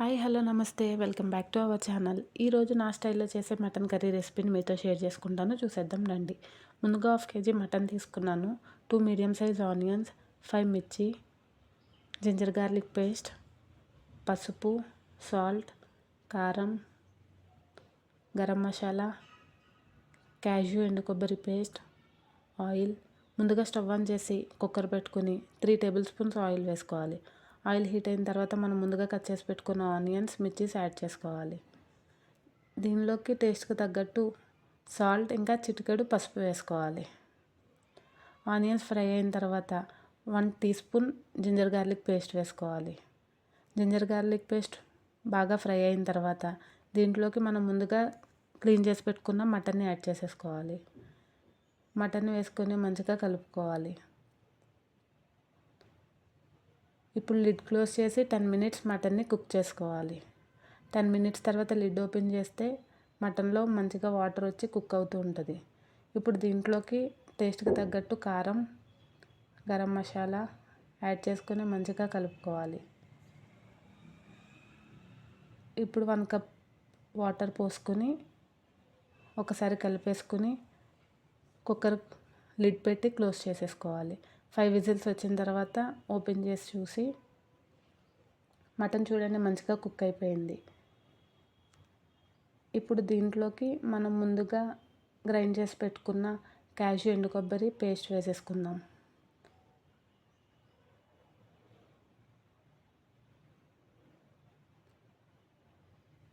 Hi hello నమస్తే welcome back to our channel. ఈరోజు నా స్టైల్లో చేసే మటన్ కర్రీ రెసిపీని మీతో షేర్ చేసుకుంటాను, చూసేద్దాం రండి. ముందుగా 1/2 kg మటన్ తీసుకున్నాను. 2 మీడియం సైజ్ ఆనియన్స్, 5 మిర్చి, జింజర్ గార్లిక్ పేస్ట్, పసుపు, సాల్ట్, కారం, గరం మసాలా, క్యాష్యూ ఎండు కొబ్బరి పేస్ట్, ఆయిల్. ముందుగా స్టవ్ ఆన్ చేసి కుక్కర్ పెట్టుకుని 3 టేబుల్ స్పూన్స్ ఆయిల్ వేసుకోవాలి. ఆయిల్ హీట్ అయిన తర్వాత మనం ముందుగా కట్ చేసి పెట్టుకున్న ఆనియన్స్, మిర్చీస్ యాడ్ చేసుకోవాలి. దీనిలోకి టేస్ట్కి తగ్గట్టు సాల్ట్, ఇంకా చిటికెడు పసుపు వేసుకోవాలి. ఆనియన్స్ ఫ్రై అయిన తర్వాత 1 teaspoon ginger garlic paste వేసుకోవాలి. జింజర్ గార్లిక్ పేస్ట్ బాగా ఫ్రై అయిన తర్వాత దీంట్లోకి మనం ముందుగా క్లీన్ చేసి పెట్టుకున్న మటన్ని యాడ్ చేసేసుకోవాలి. మటన్ వేసుకొని మంచిగా కలుపుకోవాలి. ఇప్పుడు లిడ్ క్లోజ్ చేసి 10 మినిట్స్ మటన్ని కుక్ చేసుకోవాలి. 10 మినిట్స్ తర్వాత లిడ్ ఓపెన్ చేస్తే మటన్లో మంచిగా వాటర్ వచ్చి కుక్ అవుతూ ఉంటుంది. ఇప్పుడు దీంట్లోకి టేస్ట్కి తగ్గట్టు కారం, గరం మసాలా యాడ్ చేసుకొని మంచిగా కలుపుకోవాలి. ఇప్పుడు 1 కప్ వాటర్ పోసుకొని ఒకసారి కలిపేసుకుని కుక్కర్ లిడ్ పెట్టి క్లోజ్ చేసేసుకోవాలి. 5 విజిల్స్ వచ్చిన తర్వాత ఓపెన్ చేసి చూసి మటన్ చూడండి మంచిగా కుక్ అయిపోయింది. ఇప్పుడు దీంట్లోకి మనం ముందుగా గ్రైండ్ చేసి పెట్టుకున్న క్యాష్యూ ఎండు కొబ్బరి పేస్ట్ వేసేసుకుందాం.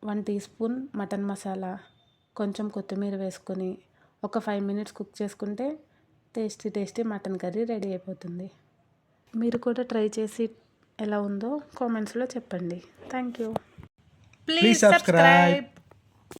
One teaspoon mutton masala, కొంచెం కొత్తిమీర వేసుకొని ఒక 5 మినిట్స్ కుక్ చేసుకుంటే టేస్టీ మటన్ కర్రీ రెడీ అయిపోతుంది. మీరు కూడా ట్రై చేసి ఎలా ఉందో కామెంట్స్లో చెప్పండి. Thank you. Please subscribe.